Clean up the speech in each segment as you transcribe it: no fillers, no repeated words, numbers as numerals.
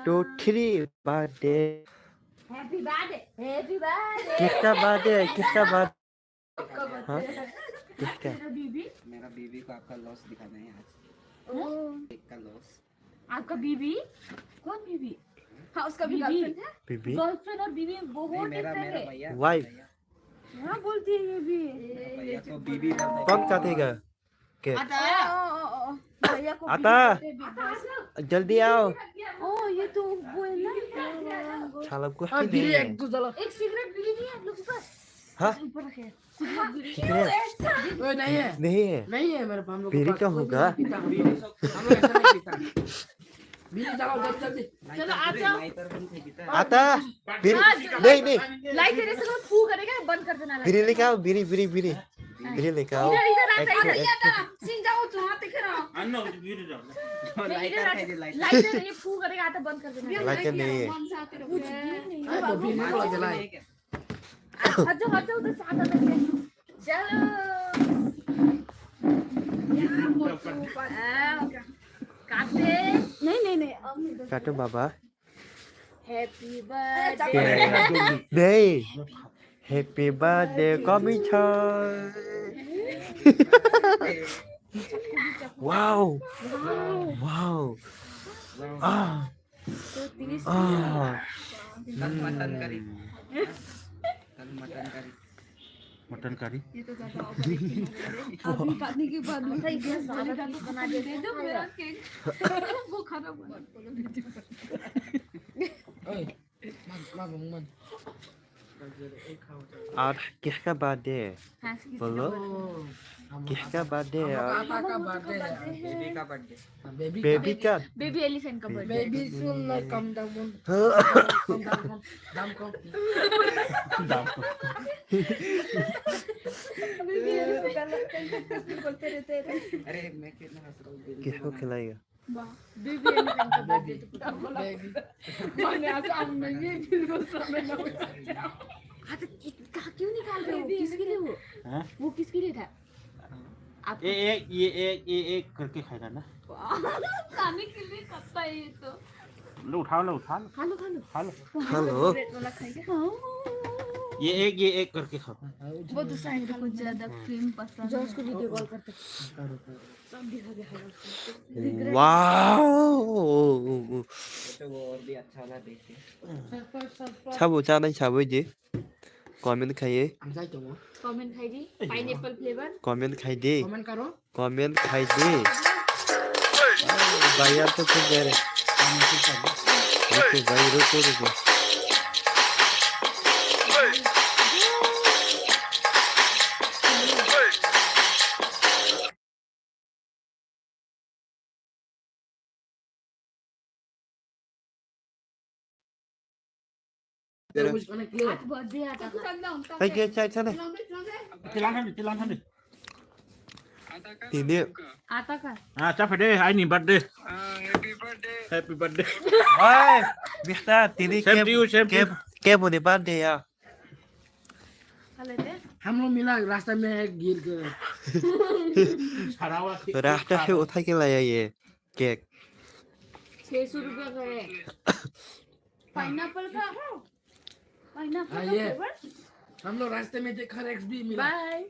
2 3 birthday happy birthday happy birthday किसका birthday किसका birthday हाँ किसका मेरा बीबी को आपका लॉस दिखाना है आज एक का लॉस आपका बीबी कौन बीबी हाँ उसका भी गर्लफ्रेंड है बीबी गर्लफ्रेंड और बीबी बहुत मेरा डिफरेंट मेरा है भैया वाइफ हाँ बोलती है ये भी भैया को बीबी बोलते कौन काटेगा केक भैया को आता बीबी बोलते हैं, Big Boss। जल्दी आओ ओ ये तो वो है ना साला को एक सिगरेट बीड़ी नहीं है आप लोग के पास हाँ ऊपर रखे सिगरेट ओए नहीं है नहीं है मेरे पास हम लोग बीड़ी क्या होगा हम लोग ऐसा नहीं पीता बीड़ी चलाओ जल्दी चलो आ जाओ आता बीड़ी नहीं लाइट तेरे से कोई फू करेगा बंद कर देना बीड़ी लेके आओ बीड़ी लेके आओ इधर आता एक- इधर सिंह जाओ तो हाथ दिख रहा लाइटर खाइए लाइटर लाइट ये फू करेगा आता बंद कर देना लाइटर नहीं है अरे वो बीड़ी को जलाए हट जाओ उधर साथ आता है चलो काटे नहीं काटो बाबा हैप्पी बर्थडे नहीं हैप्पी बर्थडे कमिछा वाओ वाओ कल मटन करी मटन करी ये तो ज्यादा अभी काटने के बाद सही गैस वाला का बना दे दो मेरा केक वो खाना बना ओए मन और किसका बर्थडे है बोलो किसका बर्थडे है काका का बर्थडे है बेबी का बर्थडे बेबी का बेबी एलिफेंट का बर्थडे बेबी सुन कम दाम कम बेबी एलिफेंट बोलते रहते हैं अरे मैं कितना हंस रहा हूँ किसको खिलाएगा बेबी एलिफेंट का बर्थडे तो बेबी मैंने आज हम नहीं फिर वो समय ना हाँ तो कहाँ क्यों निकाल रहे हो किसके लिए वो किसके लिए था आप ये एक करके खाएगा ना खाने के लिए करता है ये तो लो उठाओ खा लो हेलो ब्रेड वाला खाएगा ये एक करके खाओ वो दूसरा है को ज्यादा क्रीम पसंद जो उसको वीडियो कॉल करते सब दिखा वाओ तो वो और भी अच्छा वाला देखिए छाबो चानै छाबो जी कमेन्ट खाइए हम जाए तो कमेंट खाइए पाइनएप्पल फ्लेवर कमेन्ट खाइदे कमेंट करो कमेन्ट खाइदे भैया तो कुछ दे रहे रुको भाई रुको कुछ करने के लिए आज बर्थडे आता है Ay, chay चले चिल्लान ठंडी Tini आता का हाँ चा फटे आई नहीं birthday happy birthday Ay, Vista, Tini Same to you, same to you. Ke mune birthday ya खा लेते हम लोग मिला रास्ते में एक गिर गए सारा हुआ रास्ते से उठा के लाया ये केक 600 रुपया का है पाइनएप्पल का पाइनएप्पल का आइए। फ्लेवर हम लोग रास्ते में देखा रेक्स भी मिला बाय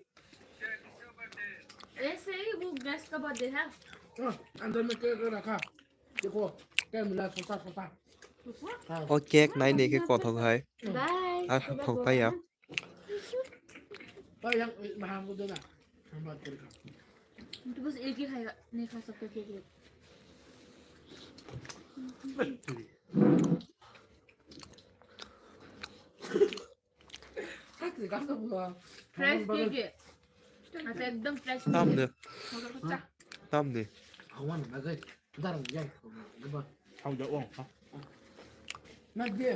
ऐसे ही वो गेस्ट का बर्थडे है अंदर में केक रखा देखो क्या मिला छोटा और केक नहीं देखे कौन होगा है बाय आज हम पे यार और यहाँ हमको देना हम बात करेंगे तो बस एक ही खाएगा नहीं खा सकते केक फ्रेश केक है अच्छा एकदम फ्रेश Tam được अच्छा Tam đi हवन लगे दारू जाए गबा không dỗ không ना दिए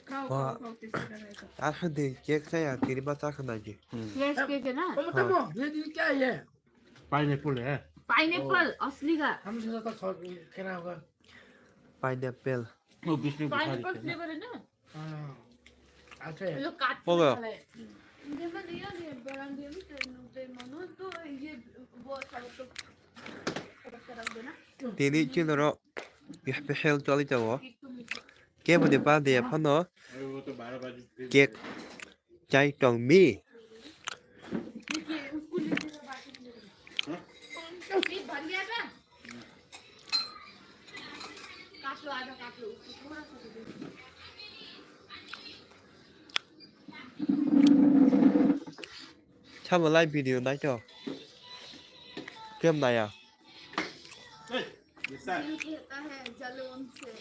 खाओ वाह। खाओ टेस्ट करेगा आज दिन केक से यार तेरी बात आखना जी फ्रेश केक है ना तमो ये दिन क्या है पाइनएप्पल है पाइनएप्पल असली का हम सोचा था सौ कहना होगा pineapple वो बीच में बिठा पाइनएप्पल देते हैं फ्लेवर है ना हाँ अच्छा है ये लोग काट के होगा। खा रहे हैं मुझे मैं दिया नहीं बड़ा दिया भी ते मनो तो ये वो सब तो रख देना तेरी चीज रो स्पेशल चली जाओ के बने बर्थडे फनो केक चाय टोंग मी पेट भर गया था काट लो आधा काट लो उसको थोड़ा सा दे दो Sao mà like video này cho phim này à दिल कहता है जलन से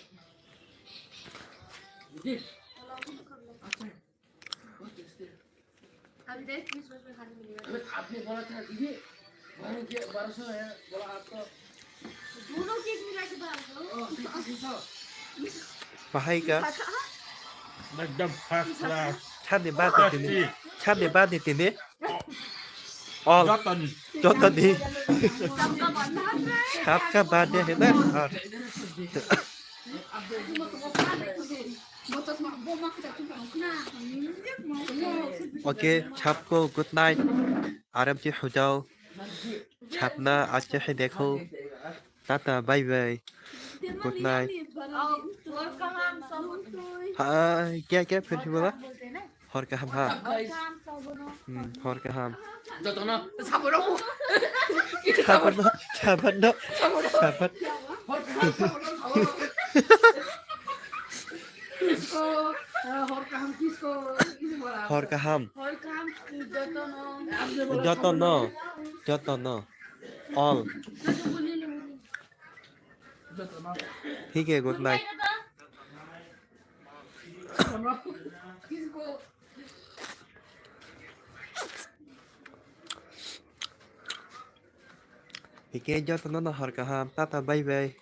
अभी देख 20 रुपए खाने मिलेगा आपने बोला था दीदी 1200 है बोला आपको दोनों केक मिला के 1200 phải cả มันดับฟักลา chắp để ba tiền đi chắp để ba tiền đi ยอ on ดตอนนี้ cho tao đi सबका बनना है chắp các ba để hết đấy ok chắp cô good night आराम से हो जाओ छापना अच्छे से देखो tata bye bye good night और कहाँ हम सब हाँ क्या फिर से बोला बोलते हैं ना हर का हम हाँ और कहाँ हम सब बोलो हर का हम 저도는 사보라고 छापना किसको और काम किसको इसे बोला हर का हम और कहाँ जतो न all ठीक है गुड नाइट किसको ठीक है जतो न हर का हम टाटा बाय बाय